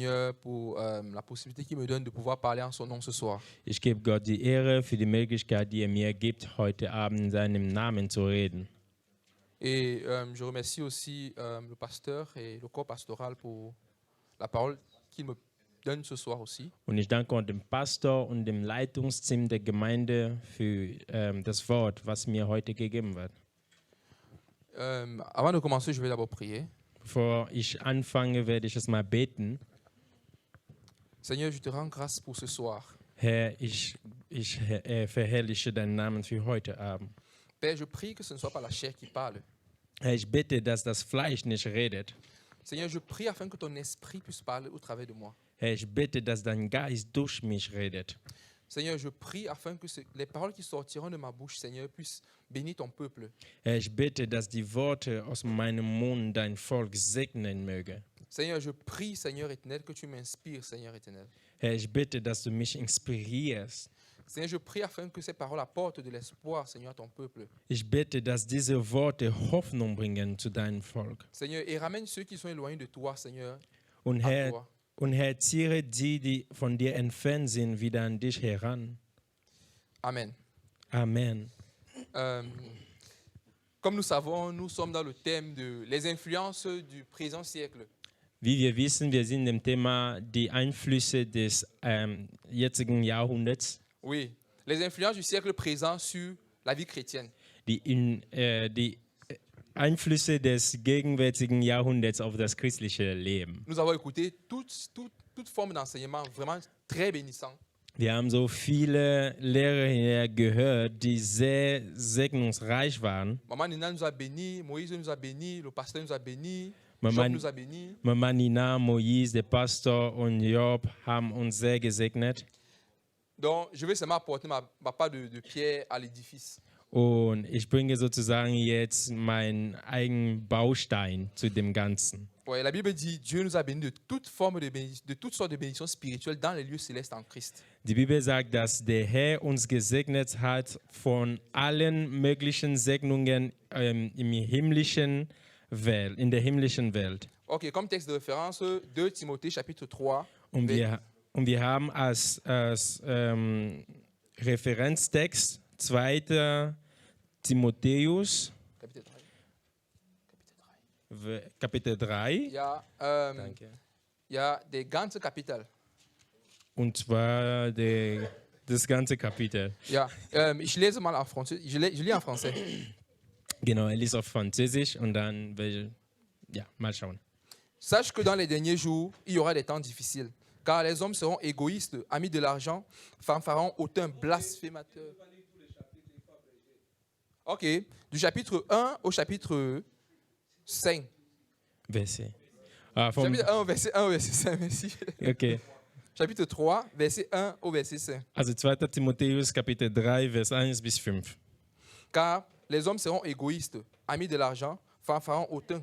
Seigneur, pour la possibilité qu'il me donne de pouvoir parler en son nom ce soir. Ich gebe Gott die Ehre für die Möglichkeit, die er mir gibt, heute Abend in seinem Namen zu reden. Et je remercie aussi le pasteur et le corps pastoral pour la parole qu'il me donne ce soir aussi. Und ich danke auch dem Pastor und dem Leitungsteam der Gemeinde für das Wort, was mir heute gegeben wird. Avant de commencer, je vais d'abord prier. Bevor ich anfange, werde ich es mal beten. Seigneur, je te rends grâce pour ce soir. Herr, ich verherrliche deinen Namen für heute Abend. Père, je prie que ce ne soit pas la chair qui parle. Herr, ich bitte, dass das Fleisch nicht redet. Seigneur, je prie afin que ton esprit puisse parler au travers de moi. Herr, ich bitte, dass dein Geist durch mich redet. Seigneur, je prie afin que les paroles qui sortiront de ma bouche, Seigneur, puissent bénir ton peuple. Herr, ich bitte, dass die Worte aus meinem Mund dein Volk segnen möge. Seigneur, je prie, Seigneur éternel, que tu m'inspires, Seigneur éternel. Herr, ich bitte, dass du mich inspirierst. Seigneur, je prie afin que ces paroles apportent de l'espoir, Seigneur, à ton peuple. Ich bitte, dass diese Worte Hoffnung bringen zu deinem Volk. Seigneur, et ramène ceux qui sont éloignés de toi, Seigneur, Und à Herr, toi. ziehe die, die von dir entfernt sind, wieder an dich heran. Amen. Amen. Comme nous savons, nous sommes dans le thème de les influences du présent siècle. Wie wir wissen, wir sind im Thema die Einflüsse des jetzigen Jahrhunderts, Oui, les influences du siècle présent sur la vie chrétienne. die Einflüsse des gegenwärtigen Jahrhunderts auf das christliche Leben. Nous avons écouté toute forme d'enseignement vraiment très bénissant. Wir haben so viele Lehrer gehört, die sehr segnungsreich waren. Maman Nina nous a bénis, Moïse nous a bénis, le pasteur nous a bénis, Maman- Job nous a bénis. Mama Nina, Moïse, der Pastor und Job haben uns sehr gesegnet. Donc, je vais seulement apporter ma part de pierre à l'édifice. Und ich bringe sozusagen jetzt meinen eigenen Baustein zu dem Ganzen. Ouais, la Bible dit Dieu nous a bénis de toute forme de toutes sortes de bénédictions spirituelles dans les lieux célestes en Christ. Die Bibel sagt, dass der Herr uns gesegnet hat von allen möglichen Segnungen in der himmlischen Welt. Ok, comme texte de référence, 2 Timothée chapitre 3. Und wir haben als Referenztext 2. Timotheus, Chapitre 3. Kapitel 3. Il y a des ganze Kapitel. Und zwar das ganze Kapitel. Ja, ich lese mal en français. Je lis en français. Genau, er liest auf Französisch und dann mal schauen. Sache que dans les derniers jours, il y aura des temps difficiles, car les hommes seront égoïstes, amis de l'argent, fanfarons, hautains, blasphémateurs. Ok, du chapitre 1 au chapitre 5. Verset. Chapitre 1 au verset 1 au verset 5, merci. Okay. Chapitre 3, verset 1 au verset 5. Also 2. Timotheus, Kapitel 3, Vers 1 bis 5. Car les hommes seront égoïstes, amis de l'argent, fanfarons, hautains,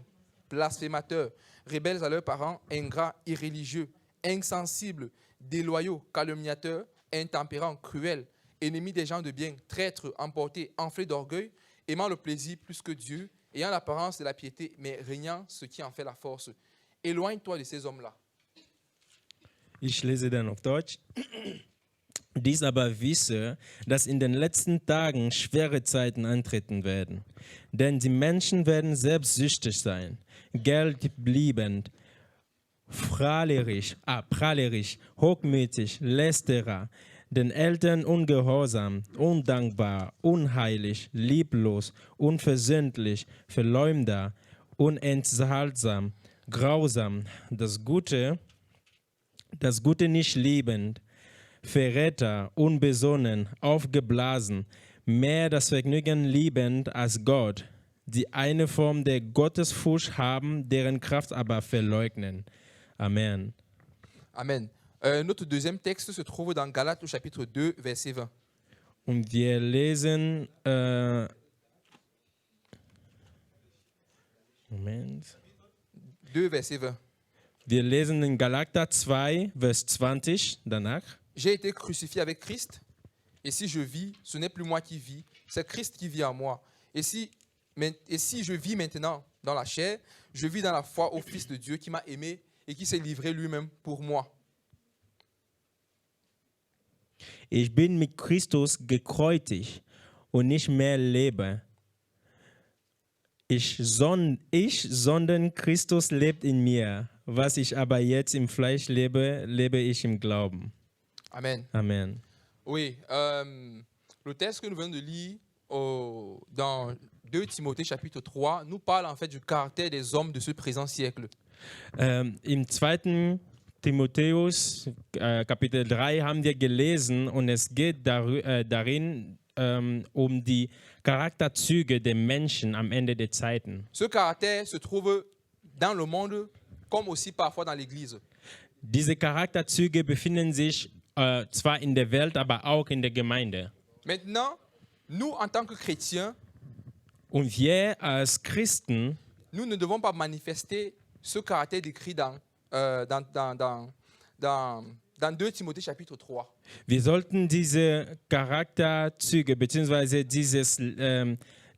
blasphémateurs, rebelles à leurs parents, ingrats, irréligieux, insensibles, déloyaux, calomniateurs, intempérants, cruels, ennemis des gens de bien, traîtres, emportés, enflés d'orgueil, aimant le plaisir plus que Dieu, ayant l'apparence de la piété, mais régnant ce qui en fait la force. Éloigne-toi de ces hommes-là. Ich lese dann auf Deutsch. Dies aber wisse, dass in den letzten Tagen schwere Zeiten eintreten werden. Denn die Menschen werden selbstsüchtig sein, geldliebend, prahlerisch, hochmütig, lästerer, den Eltern ungehorsam, undankbar, unheilig, lieblos, unversöhnlich, Verleumder, unenthaltsam, grausam, das Gute nicht liebend, Verräter, unbesonnen, aufgeblasen, mehr das Vergnügen liebend als Gott, die eine Form der Gottesfurcht haben, deren Kraft aber verleugnen. Amen. Amen. Notre deuxième texte se trouve dans Galates au chapitre 2, verset 20. Und wir lesen, Moment. 2, verset 20. Wir lesen in Galater 2, Vers 20 danach. J'ai été crucifié avec Christ, et si je vis, ce n'est plus moi qui vis, c'est Christ qui vit en moi. Et si je vis maintenant dans la chair, je vis dans la foi au Fils de Dieu qui m'a aimé et qui s'est livré lui-même pour moi. Ich bin mit Christus gekreuzigt und nicht mehr lebe. Sondern Christus lebt in mir. Was ich aber jetzt im Fleisch lebe, lebe ich im Glauben. Amen. Amen. Oui, le texte que nous venons de lire dans 2 Timothée chapitre 3 nous parle en fait du caractère des hommes de ce présent siècle. Im 2. Timotheus Kapitel 3 haben wir gelesen und es geht darin um die Charakterzüge der Menschen am Ende der Zeiten. Ce caractère se trouve dans le monde comme aussi parfois dans l'Église. Diese Charakterzüge befinden sich zwar in der Welt, aber auch in der Gemeinde. Maintenant, nous en tant que chrétiens, Und wir als Christen, nous ne devons pas manifester ce caractère décrit dans 2 Timothée chapitre 3. wir sollten diese Charakterzüge bzw.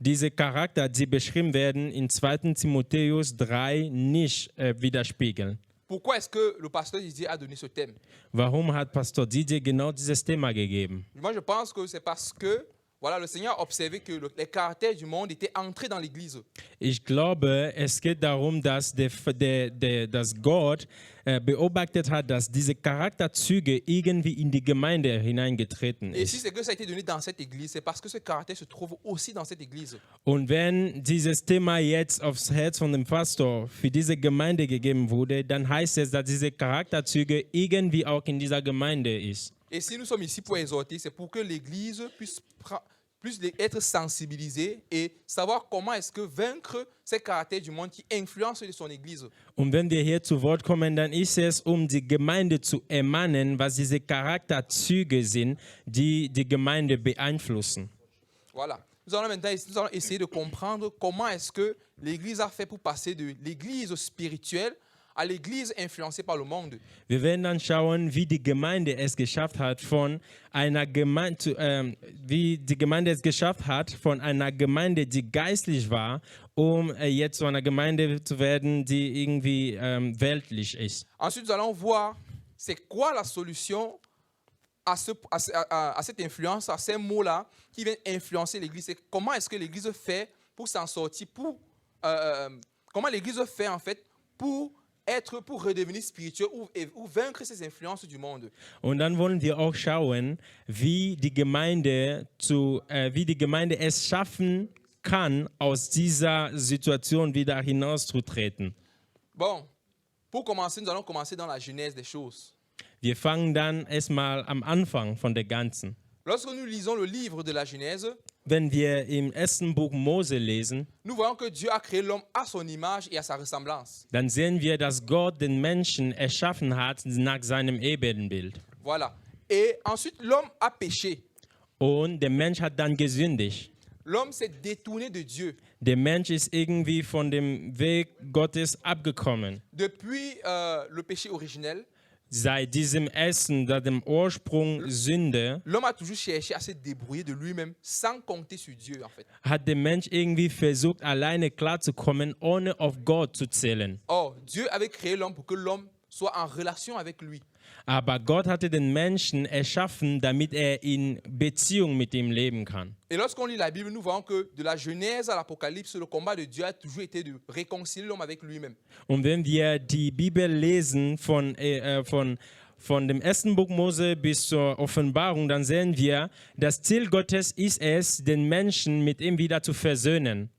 diese Charakter, die beschrieben werden in 2. Timotheus 3, nicht widerspiegeln. Pourquoi est-ce que le pasteur Didier a donné ce thème? Warum hat Pastor Didier genau dieses Thema gegeben? Moi, je pense que c'est parce que voilà, le Seigneur a observé que les caractères du monde étaient entrés dans l'Église. Ich glaube, es geht darum, dass Gott beobachtet hat, dass diese Charakterzüge irgendwie in die Gemeinde hineingetreten Et si ist. c'est que ça a été donné dans cette Église, c'est parce que ce caractère se trouve aussi dans cette Église. Und wenn dieses Thema jetzt aufs Herz von dem Pastor für diese Gemeinde gegeben wurde, dann heißt es, dass diese Charakterzüge irgendwie auch in dieser Gemeinde ist. Et si nous sommes ici pour exhorter, c'est pour que l'Église puisse être sensibilisée et savoir comment est-ce que vaincre ces caractères du monde qui influencent de son Église. Und wenn wir hier zu Wort kommen, dann ist es, um die Gemeinde zu ermahnen, was diese Charakterzüge sind, die die Gemeinde beeinflussen. Voilà. Nous allons essayer de comprendre comment est-ce que l'Église a fait pour passer de l'Église spirituelle à l'Église influencée par le monde. Wir werden dann schauen, wie die Gemeinde es geschafft hat, von einer Gemeinde, von einer Gemeinde, die geistlich war, jetzt zu einer Gemeinde zu werden, die irgendwie weltlich ist. Ensuite, nous allons voir c'est quoi la solution à cette influence, à ces mots-là qui viennent influencer l'Église. Et comment est-ce que l'Église fait pour s'en sortir, comment l'Église fait en fait pour redevenir spirituel ou vaincre ces influences du monde. Und dann wollen wir auch schauen, wie die Gemeinde es schaffen kann, aus dieser Situation wieder hinauszutreten. Bon, pour commencer, nous allons commencer dans la genèse des choses. Wir fangen dann erstmal am Anfang von der Ganzen. Lorsque nous lisons le livre de la Genèse, Wenn wir im ersten Buch Mose lesen, nous voyons que Dieu a créé l'homme à son image et à sa ressemblance. dann sehen wir, dass Gott den Menschen erschaffen hat nach seinem Ebenbild. Voilà. Et ensuite, l'homme a péché. Und der Mensch hat dann gesündigt. L'homme s'est détourné de Dieu. Der Mensch ist irgendwie von dem Weg Gottes abgekommen. Depuis le péché originel, Seit diesem Essen, seit dem Ursprung Sünde, l'homme a toujours cherché à se débrouiller de lui-même sans compter sur Dieu, en fait. hat der Mensch irgendwie versucht, alleine klarzukommen, ohne auf Gott zu zählen. Or, Dieu avait créé l'homme pour que l'homme soit en relation avec lui. Aber Gott hatte den Menschen erschaffen, damit er in Beziehung mit ihm leben kann. Et lorsqu'on lit la Bible, nous voyons que de la Genèse à l'Apocalypse, le combat de Dieu a toujours été de réconcilier l'homme avec lui-même. Und wenn wir die Bibel lesen, von dem ersten Buch Mose bis zur Offenbarung, dann sehen wir, das Ziel Gottes ist es, den Menschen mit ihm wieder zu versöhnen.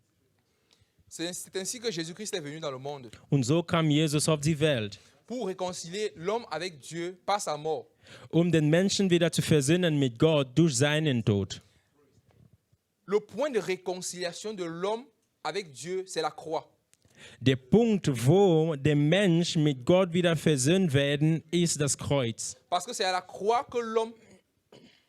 C'est ainsi que Jésus-Christ est venu dans le monde, Und so kam Jesus auf die Welt, pour réconcilier l'homme avec Dieu par sa mort. den Menschen wieder zu versöhnen mit Gott durch seinen Tod. Le point de réconciliation de l'homme avec Dieu, c'est la croix. Der Punkt, wo der Mensch mit Gott wieder versöhnt werden, ist das Kreuz. Parce que c'est à la croix que l'homme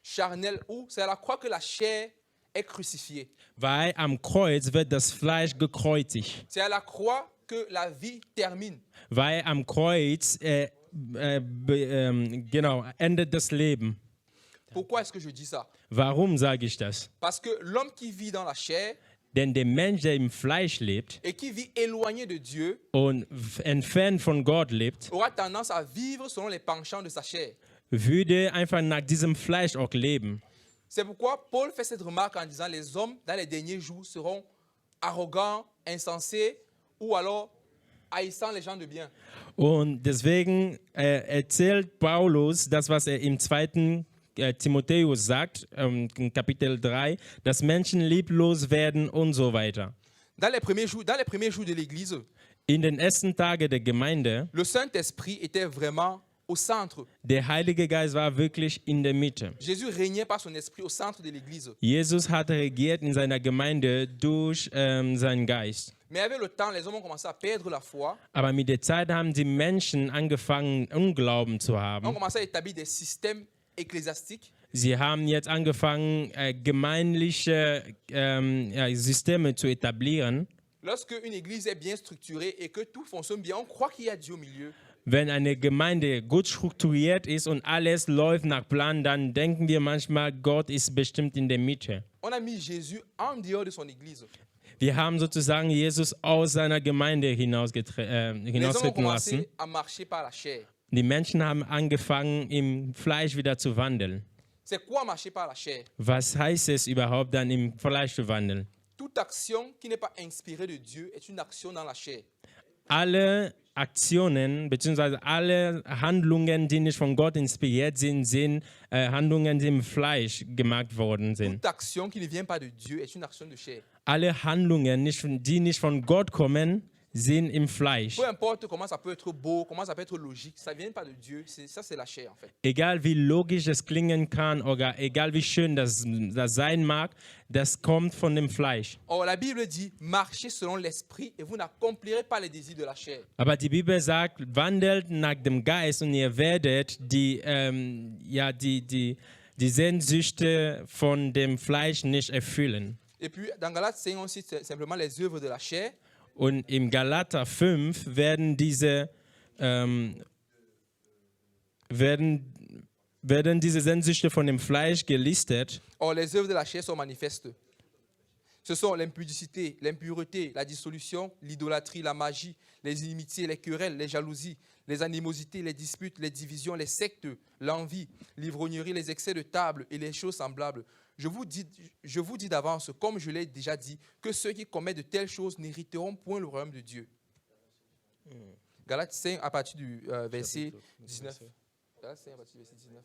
charnel, ou c'est à la croix que la chair est crucifiée. Weil am Kreuz wird das Fleisch gekreuzigt. C'est à la croix que la vie termine. Weil am Kreuz endet das Leben. Pourquoi est-ce que je dis ça? Warum sage ich das? Parce que l'homme qui vit dans la chair Denn der Mensch, der im Fleisch lebt et qui vit éloigné de Dieu und entfernt von Gott lebt, aura tendance à vivre selon les penchants de sa chair. würde einfach nach diesem Fleisch auch leben. C'est pourquoi Paul fait cette remarque en disant les hommes dans les derniers jours seront arrogants, insensés ou alors haïssant les gens de bien. Und deswegen erzählt Paulus das, was er im 2. Timotheus sagt, in Kapitel 3, dass Menschen lieblos werden und so weiter. Dans les premiers jours de l'Église, In den ersten Tagen der Gemeinde, le Saint-Esprit était vraiment au centre. der Heilige Geist war wirklich in der Mitte. Jésus régnait par son esprit au centre de l'Église. Jesus hat regiert in seiner Gemeinde durch seinen Geist. Mais avec le temps, les hommes ont commencé à perdre la foi, Aber mit der Zeit haben die Menschen angefangen, Unglauben zu ont haben. commencé à établir des systèmes ecclésiastiques Sie haben jetzt angefangen, gemeinliche Systeme zu etablieren. Lorsque une église est bien structurée et que tout fonctionne bien, on croit qu'il y a Dieu au milieu. Wenn eine Gemeinde gut strukturiert ist und alles läuft nach Plan, dann denken wir manchmal, Gott ist bestimmt in der Mitte. On a mis Jésus en dehors de son église. Wir haben sozusagen Jesus aus seiner Gemeinde Les hommes ont hinaustreten lassen. commencé à marcher par la chair. Die Menschen haben angefangen, im Fleisch wieder zu wandeln. C'est quoi marcher par la chair? Was heißt es überhaupt dann, im Fleisch zu wandeln? Toute action qui n'est pas inspirée de Dieu est une action dans la chair. Alle Aktionen bzw. alle Handlungen, die nicht von Gott inspiriert sind, sind Handlungen, die im Fleisch gemacht worden sind. Toute action qui ne vient pas de Dieu est une action de chair. Alle Handlungen, die nicht von Gott kommen, sind im Fleisch. Peu importe comment ça peut être beau, comment ça peut être logique, ça ne vient pas de Dieu. Ça, c'est la chair en fait. Egal wie logisch es klingen kann oder egal wie schön das sein mag, das kommt von dem Fleisch. Or, la Bible dit, marchez selon l'esprit et vous n'accomplirez pas les désirs de la chair. Aber die Bibel sagt, wandelt nach dem Geist und ihr werdet die Sehnsüchte von dem Fleisch nicht erfüllen. Et puis, dans Galates 5, on cite simplement les œuvres de la chair. Und im Galater 5 werden diese Sehnsüchte von dem Fleisch gelistet. Or, les œuvres de la chair sont manifestes. Ce sont l'impudicité, l'impureté, la dissolution, l'idolâtrie, la magie, les inimitiés, les querelles, les jalousies, les animosités, les disputes, les divisions, les sectes, l'envie, l'ivrognerie, les excès de table et les choses semblables. Je vous dis d'avance, comme je l'ai déjà dit, que ceux qui commettent de telles choses n'hériteront point le royaume de Dieu. Galates 5 à partir du verset 19. Galates 5 à partir du verset 19.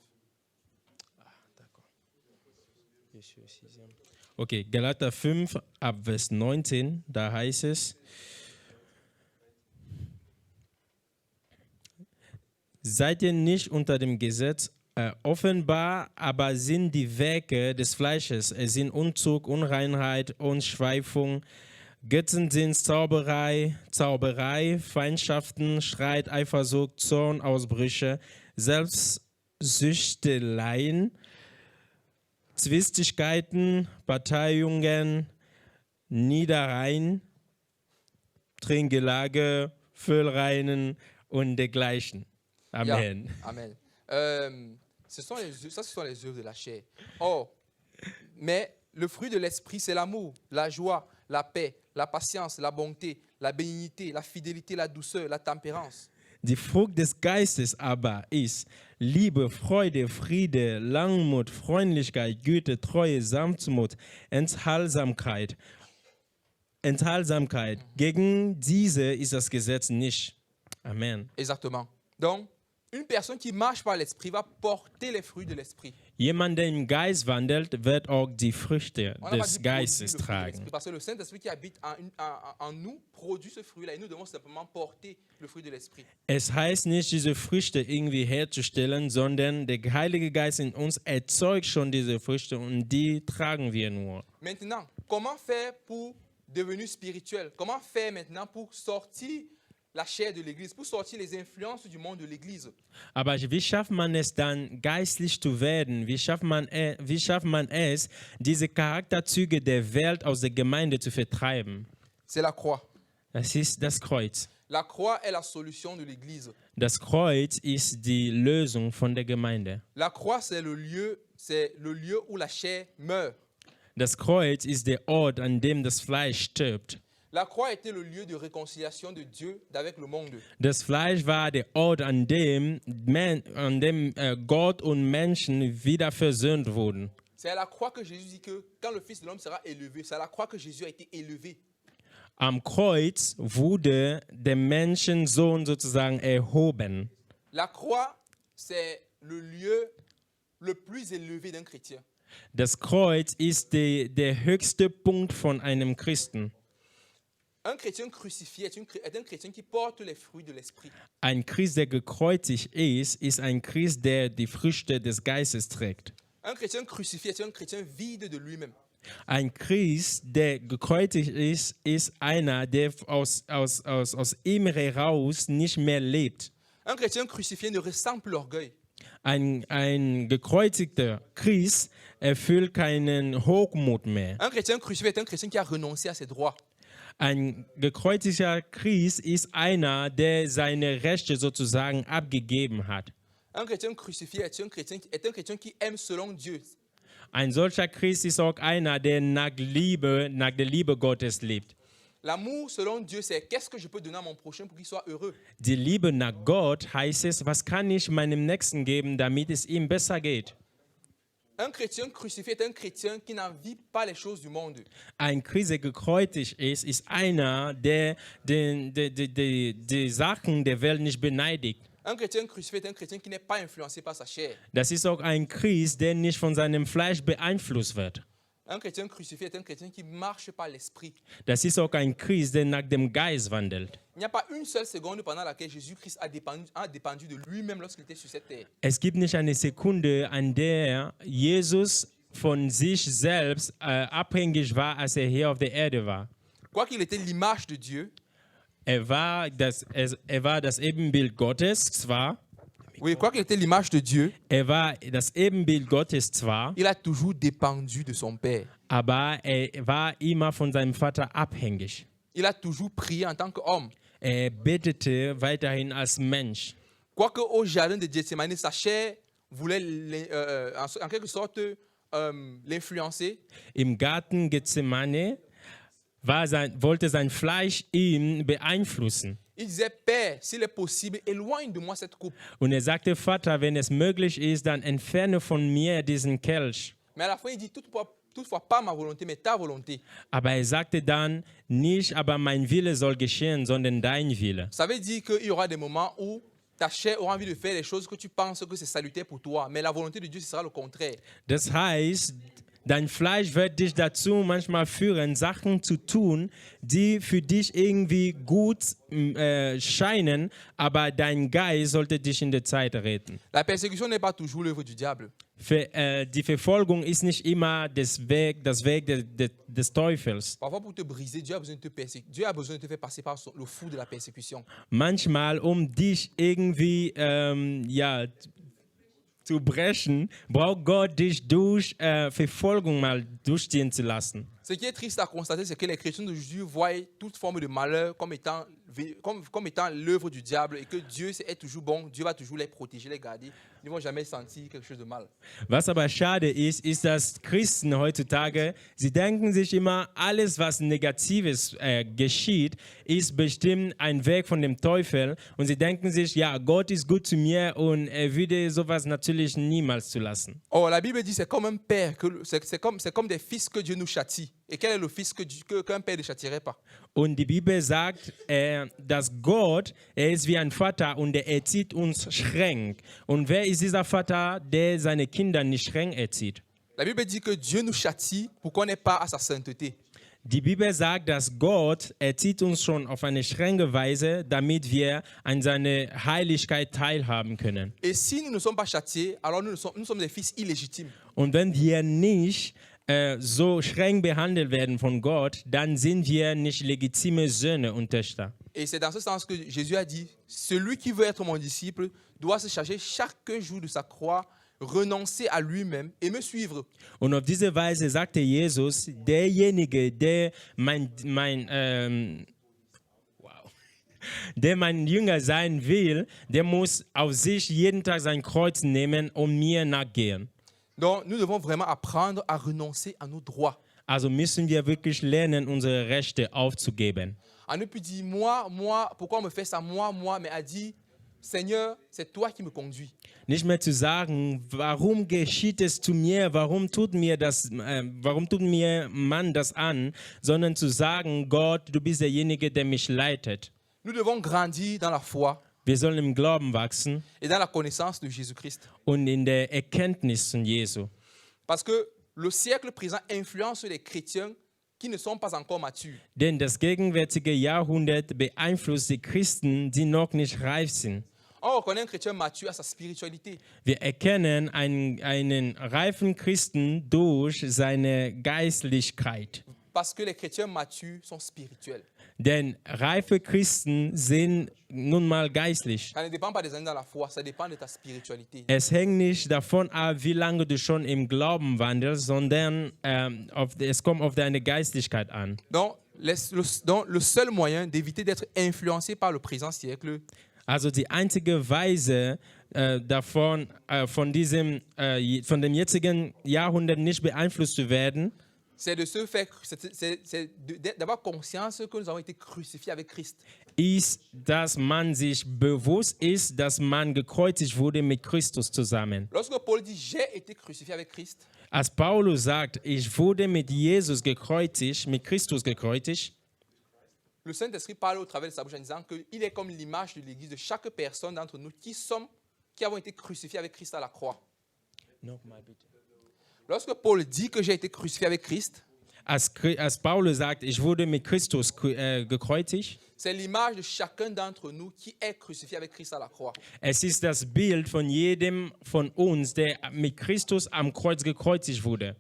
Okay, Galater 5 ab Vers 19, da heißt es: Seid ihr nicht unter dem Gesetz? Offenbar aber sind die Werke des Fleisches, es sind Unzug, Unreinheit, Unschweifung, Götzendienst, Zauberei, Feindschaften, Streit, Eifersucht, Zornausbrüche, Selbstsüchteleien, Zwistigkeiten, Parteiungen, Niederreihen, Trinkgelage, Völlereien und dergleichen. Amen. Ja, Amen. Ce sont les œuvres de la chair. Or, mais le fruit de l'esprit, c'est l'amour, la joie, la paix, la patience, la bonté, la bénignité, la fidélité, la douceur, la tempérance. Die Frucht des Geistes aber ist Liebe, Freude, Friede, Langmut, Freundlichkeit, Güte, Treue, Sanftmut, Enthaltsamkeit. Gegen diese ist das Gesetz nicht. Amen. Exactement. Donc, une personne qui marche par l'esprit va porter les fruits de l'esprit. Jemand, der im Geist wandelt, wird auch die Früchte On n'a pas des dit Geistes produire le fruit de tragen. l'esprit, parce que le Saint-Esprit qui habite en nous produit ce fruit-là et nous devons simplement porter le fruit de l'esprit. Es heißt nicht, diese Früchte irgendwie herzustellen, sondern der Heilige Geist in uns erzeugt schon diese Früchte und die tragen wir nur. Maintenant, comment faire pour devenir spirituel? Comment faire maintenant pour sortir la chair de l'Église, pour sortir les influences du monde de l'Église? Aber wie schafft man es dann, geistlich zu werden? Wie schafft man es, diese Charakterzüge der Welt aus der Gemeinde zu vertreiben? C'est la croix. Das ist das Kreuz. La croix est la solution de l'Église. Das Kreuz ist die Lösung von der Gemeinde. La croix, c'est le lieu où la chair meurt. Das Kreuz ist der Ort, an dem das Fleisch stirbt. La croix était le lieu de réconciliation de Dieu avec le monde. Das Fleisch war der Ort, an dem, Gott und Menschen wieder versöhnt wurden. C'est à la croix que Jésus dit que quand le Fils de l'homme sera élevé, c'est à la croix que Jésus a été élevé. Am Kreuz wurde der Menschensohn sozusagen erhoben. La croix, c'est le lieu le plus élevé d'un chrétien. Das Kreuz ist der höchste Punkt von einem Christen. Un chrétien crucifié est un chrétien qui porte les fruits de l'esprit. Ein Christ, der gekreuzigt ist ein Christ, der die Früchte des Geistes trägt. Un chrétien crucifié est un chrétien vide de lui-même. Ein Christ, der gekreuzigt ist einer, der aus ihm heraus nicht mehr lebt. Un chrétien crucifié ne ressent plus l'orgueil. Ein gekreuzigter Christ erfüllt keinen Hochmut mehr. Un chrétien crucifié est un chrétien qui a renoncé à ses droits. Ein gekreuzigter Christ ist einer, der seine Rechte sozusagen abgegeben hat. Un chrétien crucifié est un chrétien qui aime selon Dieu. Ein solcher Christ ist auch einer, der nach der Liebe Gottes lebt. L'amour selon Dieu, c'est qu'est-ce que je peux donner à mon prochain pour qu'il soit heureux. Die Liebe nach Gott heißt es, was kann ich meinem Nächsten geben, damit es ihm besser geht. Un chrétien crucifié est un chrétien qui n'en vit pas les choses du monde. Ein Christ, der gekreuzigt ist einer, der die Sachen der Welt nicht beneidigt. Un chrétien crucifié est un chrétien qui n'est pas influencé par sa chair. Das ist auch ein Christ, der nicht von seinem Fleisch beeinflusst wird. Un chrétien crucifié est un chrétien qui marche par l'esprit. Das ist auch ein Christ, der nach dem Geist wandelt. Il n'y a pas une seule seconde pendant laquelle Jésus-Christ a dépendu de lui-même lorsqu'il était sur cette terre. Es gibt nicht eine Sekunde, an der Jesus von sich selbst abhängig war, als er hier auf der Erde war. Quoiqu'il était l'image de Dieu, Er war das Ebenbild Gottes zwar, oui, quoiqu'il était l'image de Dieu, er war das Ebenbild Gottes zwar, il a toujours dépendu de son Père. aber er war immer von seinem Vater abhängig. Il a toujours prié en tant qu'homme. Er betete weiterhin als Mensch. Quoique au jardin de Gethsemane, sa chair voulait en quelque sorte l'influencer. Im Garten Gethsemane wollte sein Fleisch ihn beeinflussen. Il disait, Père, s'il est possible, éloigne de moi cette coupe. Und er sagte, Vater, wenn es möglich ist, dann entferne von mir diesen Kelch. Mais à la fin, il dit, toutefois pas ma volonté, mais ta volonté. Aber er sagte dann, nicht aber mein Wille soll geschehen, sondern dein Wille. Ça veut dire qu'il y aura des moments où ta chair aura envie de faire les choses que tu penses que c'est salutaire pour toi, mais la volonté de Dieu, ce sera le contraire. Das heißt, dein Fleisch wird dich dazu manchmal führen, Sachen zu tun, die für dich irgendwie gut scheinen, aber dein Geist sollte dich in der Zeit retten. La persécution n'est pas toujours l'œuvre du diable. Die Verfolgung ist nicht immer das Weg des Teufels. Parfois, pour te briser, Dieu a besoin de te faire passer par le fou de la persécution. Manchmal, um dich irgendwie zu brechen, braucht Gott dich durch Verfolgung mal durchziehen zu lassen. Ce qui est triste à constater, c'est que les chrétiens d'aujourd'hui voient toute forme de malheur comme étant l'œuvre du diable et que Dieu est toujours bon, Dieu va toujours les protéger, les garder. Ils ne vont jamais sentir quelque chose de mal. Was aber schade ist, dass Christen heutzutage, sie denken sich immer, alles was Negatives geschieht, ist bestimmt ein Weg von dem Teufel und sie denken sich, ja, Gott ist gut zu mir und er würde sowas natürlich niemals zulassen. Oh, la Bible dit c'est comme un père, c'est comme des fils que Dieu nous châtie. Et quel est le fils qu'un père ne châtierait pas? Und die Bibel sagt, dass Gott, er ist wie ein Vater und er erzieht uns streng. Und wer ist dieser Vater, der seine Kinder nicht streng erzieht? La Bible dit que Dieu nous châtie pour qu'on n'ait pas à sa sainteté. Die Bibel sagt, dass Gott erzieht uns schon auf eine strenge Weise, damit wir an seiner Heiligkeit teilhaben können. Et si nous ne sommes pas châtiés, alors nous sommes des fils illégitimes. Und wenn wir nicht so streng behandelt werden von Gott, dann sind wir nicht legitime Söhne und Töchter. Et c'est dans ce sens que Jésus a dit, celui qui veut être mon disciple doit se charger chaque jour de sa croix, renoncer à lui-même et me suivre. Und auf diese Weise sagte Jesus, derjenige, der mein Jünger sein will, der muss auf sich jeden Tag sein Kreuz nehmen und mir nachgehen. Donc, nous devons vraiment apprendre à renoncer à nos droits. Also müssen wir wirklich lernen, unsere Rechte aufzugeben. À ne plus dire moi, pourquoi on me fait ça, moi, mais à dire Seigneur, c'est toi qui me conduis. Nicht mehr zu sagen, warum geschieht es zu mir, warum tut mir Mann das an, sondern zu sagen, Gott, du bist derjenige, der mich leitet. Nous devons grandir dans la foi Wir sollen im Glauben wachsen et dans la connaissance de Jésus-Christ. und in der Erkenntnis von Jesu. Parce que le siècle présent influence les chrétiens qui ne sont pas encore matures. Denn das gegenwärtige Jahrhundert beeinflusst die Christen, die noch nicht reif sind. On reconnaît un chrétien mature à sa spiritualité. Wir erkennen einen reifen Christen durch seine Geistlichkeit. Parce que les chrétiens matures sont spirituels. Denn reife Christen sind nun mal geistlich. Ça ne dépend pas des années dans la foi, ça dépend de ta spiritualité. Es hängt nicht davon ab, wie lange du schon im Glauben wandelst, sondern es kommt auf deine Geistlichkeit an. Donc, le seul moyen d'éviter d'être influencé par le présent siècle, Also die einzige Weise von dem jetzigen Jahrhundert nicht beeinflusst zu werden, c'est de se faire, d'avoir conscience que nous avons été crucifiés avec Christ. ist, dass man sich bewusst ist, dass man gekreuzigt wurde mit Christus zusammen. Lorsque Paul dit j'ai été crucifié avec Christ, Als Paulus sagt, ich wurde mit Jesus gekreuzigt, mit Christus gekreuzigt, le Saint-Esprit parle au travers de sa bouche en disant qu'il est comme l'image de l'Église de chaque personne d'entre nous qui avons été crucifiés avec Christ à la croix. Lorsque Paul dit que j'ai été crucifié avec Christ, als Paulus sagt, ich wurde mit Christus gekreuzigt, c'est l'image de chacun d'entre nous qui est crucifié avec Christ à la croix. es ist das Bild von jedem von uns, der mit Christus am Kreuz gekreuzigt wurde,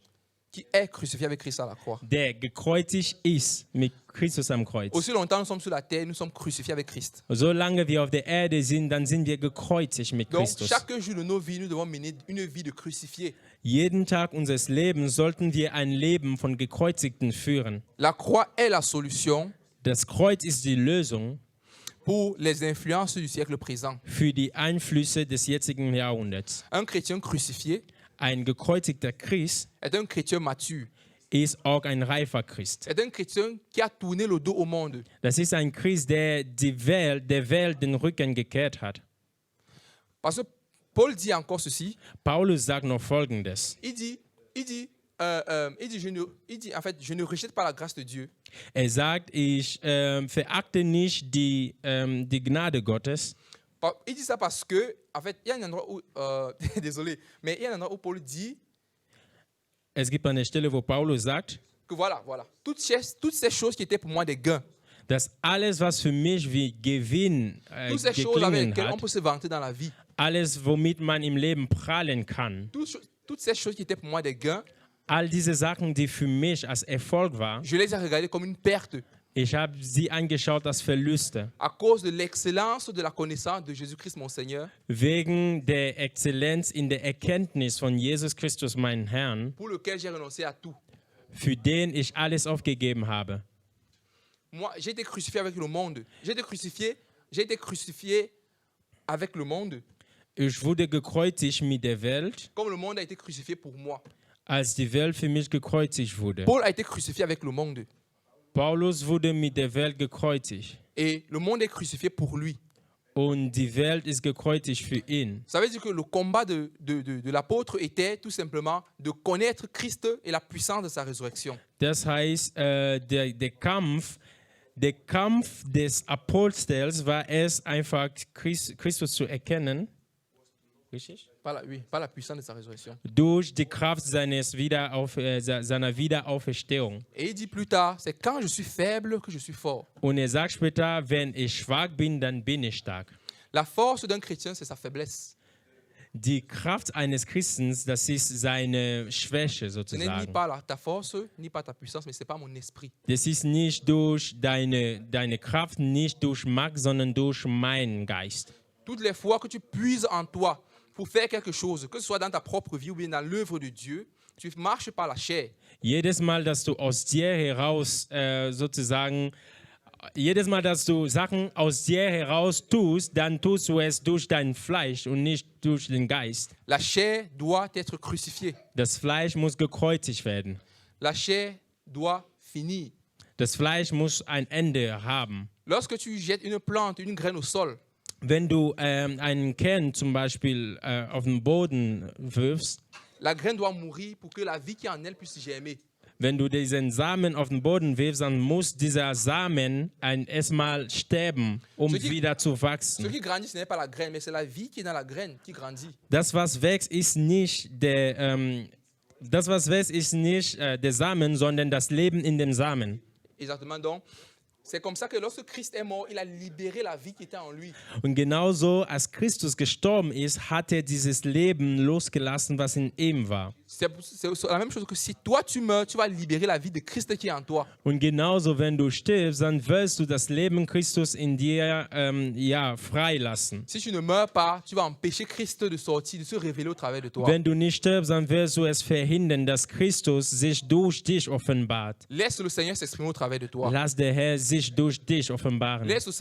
Qui est crucifié avec Christ à la croix. der gekreuzigt ist mit Christus am Kreuz. Aussi longtemps nous sommes sur la terre, nous sommes crucifiés avec Christ. Solange wir auf der Erde sind, dann sind wir gekreuzigt mit Donc, Christus. chaque jour de nos vies, nous devons mener une vie de crucifié. Jeden Tag unseres Lebens sollten wir ein Leben von Gekreuzigten führen. La croix est la solution Das Kreuz ist die Lösung pour les influences du siècle présent. für die Einflüsse des jetzigen Jahrhunderts. Un chrétien crucifié Ein gekreuzigter Christ est un chrétien mature. ist auch ein reifer Christ. C'est un chrétien qui a tourné le dos au monde. Das ist ein Christ, der der Welt den Rücken gekehrt hat. Parce que Paul dit encore ceci. Paulus sagt noch Folgendes. Il dit, en fait, je ne rejette pas la grâce de Dieu. Er sagt, ich verachte nicht die Gnade Gottes. Il dit ça parce que, en fait, il y a un endroit où, désolé, mais il y a un endroit où Paul dit Es gibt eine Stelle, wo Paulus sagt, que voilà, toutes ces choses qui étaient pour moi des gains, dass alles, was für mich wie Gewinn toutes ces choses avec geklungen lesquelles on hat, peut se vanter dans la vie, alles, womit man im Leben prahlen kann, toutes ces choses qui étaient pour moi des gains, all diese Sachen, die für mich als Erfolg waren, je les ai regardées comme une perte ich habe sie angeschaut als Verluste. à cause de l'excellence de la connaissance de Jésus-Christ mon Seigneur, Wegen der Exzellenz in der Erkenntnis von Jesus Christus, meinen Herrn, pour lequel j'ai renoncé à tout. für den ich alles aufgegeben habe. Moi, j'ai été crucifié avec le monde. J'ai été crucifié avec le monde, Ich wurde gekreuzigt mit der Welt, comme le monde a été crucifié pour moi. als die Welt für mich gekreuzigt wurde. Paul a été crucifié avec le monde. Paulus wurde mit der Welt gekreuzigt Et le monde est crucifié pour lui. und die Welt ist gekreuzigt für ihn. Ça veut dire que le combat de l'apôtre était tout simplement de connaître Christ et la puissance de sa résurrection. Das heißt, der Kampf des Apostels war es einfach, Christus zu erkennen, richtig? Pas la puissance de sa résurrection. Durch die Kraft seiner Wiederauferstehung. Et il dit plus tard, c'est quand je suis faible que je suis fort. Und er sagt später, wenn ich schwach bin, dann bin ich stark. La force d'un chrétien, c'est sa faiblesse. Die Kraft eines Christen, das ist seine Schwäche Ce n'est ni sozusagen. pas ta force, ni pas ta puissance, mais c'est pas mon esprit. Das ist nicht durch deine Kraft, nicht durch Macht, sondern durch meinen Geist. Toutes les fois que tu puises en toi pour faire quelque chose, que ce soit dans ta propre vie ou bien dans l'œuvre de Dieu, tu marches par la chair. Jedes Mal, dass du aus dir heraus jedes Mal, dass du Sachen aus dir heraus tust, dann tust du es durch dein Fleisch und nicht durch den Geist. La chair doit être crucifiée. Das Fleisch muss gekreuzigt werden. La chair doit finir. Das Fleisch muss ein Ende haben. Lorsque tu jettes une plante, une graine au sol, Wenn du einen Kern zum Beispiel auf den Boden wirfst, la graine doit mourir pour que la vie qui est en elle puisse germer. wenn du diesen Samen auf den Boden wirfst, dann muss dieser Samen erstmal sterben, um So die- wieder zu Ce wachsen. qui grandit, ce n'est pas la graine, mais c'est la vie qui est dans la graine qui grandit. Das, was wächst, ist nicht der Samen, sondern das Leben in dem Samen. Exactement. Donc, c'est comme ça que lorsque Christ est mort, il a libéré la vie qui était en lui. Und genauso, als Christus gestorben ist, hat er dieses Leben losgelassen, was in ihm war. C'est la même chose que si toi tu meurs, tu vas libérer la vie de Christ qui est en toi. Und genauso, wenn du stirbst, dann wirst du das Leben Christus in dir freilassen. Si tu ne meurs pas, tu vas empêcher Christ de sortir, de se révéler au travers de toi. Wenn du nicht stirbst, dann wirst du es verhindern, dass Christus sich durch dich offenbart. Laisse le Seigneur s'exprimer au travers de toi. Lass der Herr sich durch dich offenbaren. Laisse le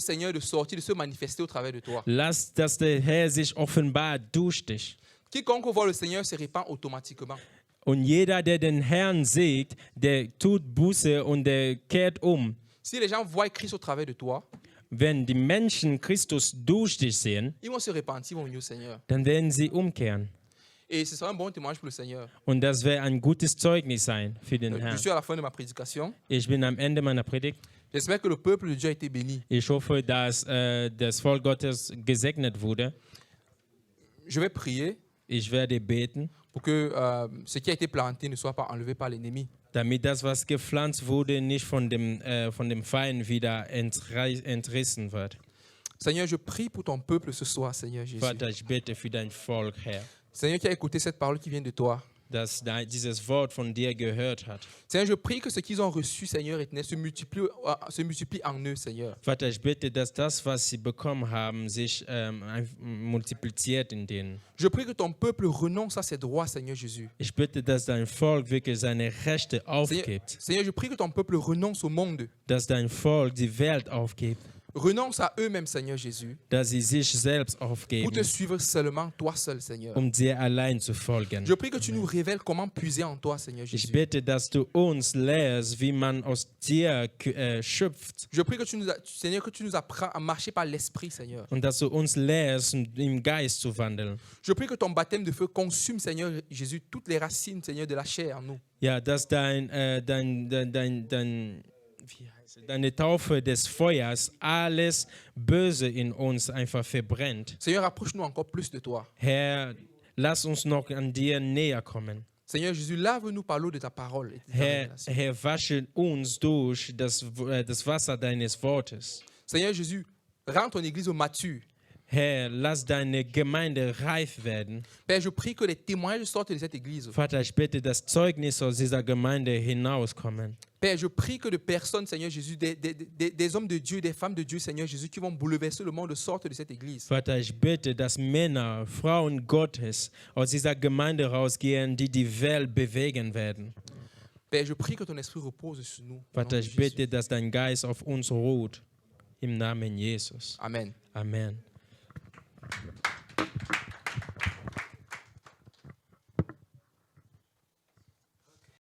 Seigneur de sortir, de se manifester au travers de toi. Lass, dass der Herr sich offenbart durch dich. Quiconque voit le Seigneur se répand automatiquement. Und jeder, der den Herrn sieht, der tut Buße und der kehrt um. Si les gens voient Christ au travers de toi, Wenn die Menschen Christus durch dich sehen, ils vont se repentir, ils vont venir au Seigneur. dann werden sie umkehren. Et ce sera un bon témoignage pour le Seigneur. Und das wird ein gutes Zeugnis sein für den Je Herrn. suis à la fin de ma prédication. Ich bin am Ende meiner Predigt. J'espère que le peuple de Dieu a été béni. Ich hoffe, dass das Volk Gottes gesegnet wurde. Je vais prier Ich werde beten, pour que ce qui a été planté ne soit pas enlevé par l'ennemi. damit das, was gepflanzt wurde, nicht von dem Feind wieder entrissen wird. Seigneur, je prie pour ton peuple ce soir, Seigneur Jésus. Vater, ich bete für dein Volk, Herr, Seigneur, qui a écouté cette parole qui vient de toi. dass dieses Wort von dir gehört hat. Seigneur, je prie que ce qu'ils ont reçu, Seigneur éternel, se multiplie en eux, Seigneur. Vater, ich bitte, dass das, was sie bekommen haben, sich multipliziert in denen. Je prie que ton peuple renonce à ses droits, Seigneur Jésus. Ich bitte, dass dein Volk wirklich seine Rechte Seigneur, aufgibt, Seigneur, je prie que ton peuple renonce au monde. dass dein Volk die Welt aufgibt, Renonce à eux-mêmes, Seigneur Jésus, dass sie sich selbst pour aufgeben, te suivre seulement, toi seul, Seigneur. dir allein zu folgen. Je prie que tu nous révèles comment puiser en toi, Seigneur Ich Jésus. bitte, dass du uns lehrst, wie man aus dir schöpft Je prie que Seigneur, que tu nous apprends à marcher par l'Esprit, Seigneur. und dass du uns lehrst, im Geist zu wandeln. Je prie que ton baptême de feu consume, Seigneur Jésus, toutes les racines, Seigneur, de la chair en nous. Ja, dass deine Taufe des Feuers alles Böse in uns einfach verbrennt. Seigneur, rapproche-nous encore plus de toi. Herr, lass uns noch an dir näher kommen. Seigneur Jésus, lave-nous par l'eau de ta parole. Et de ta Herr, révélation. Herr, wasche uns durch das Wasser deines Wortes. Seigneur Jésus, rends ton église mature. Herr, lass deine Gemeinde reif werden. Père, je prie que les témoignages sortent de cette église. Vater, ich bitte, dass Zeugnisse aus dieser Gemeinde hinauskommen. Père, je prie que de personnes, Seigneur Jésus, des hommes de Dieu, des femmes de Dieu, Seigneur Jésus, qui vont bouleverser le monde, sortent de cette église. Vater, ich bitte, dass Männer, Frauen Gottes aus dieser Gemeinde rausgehen, die die Welt bewegen werden. Père, je prie que ton esprit repose sur nous. Au nom Vater, de ich Jésus. bitte, dass dein Geist auf uns ruht. Im Namen Jesus. Amen. Amen.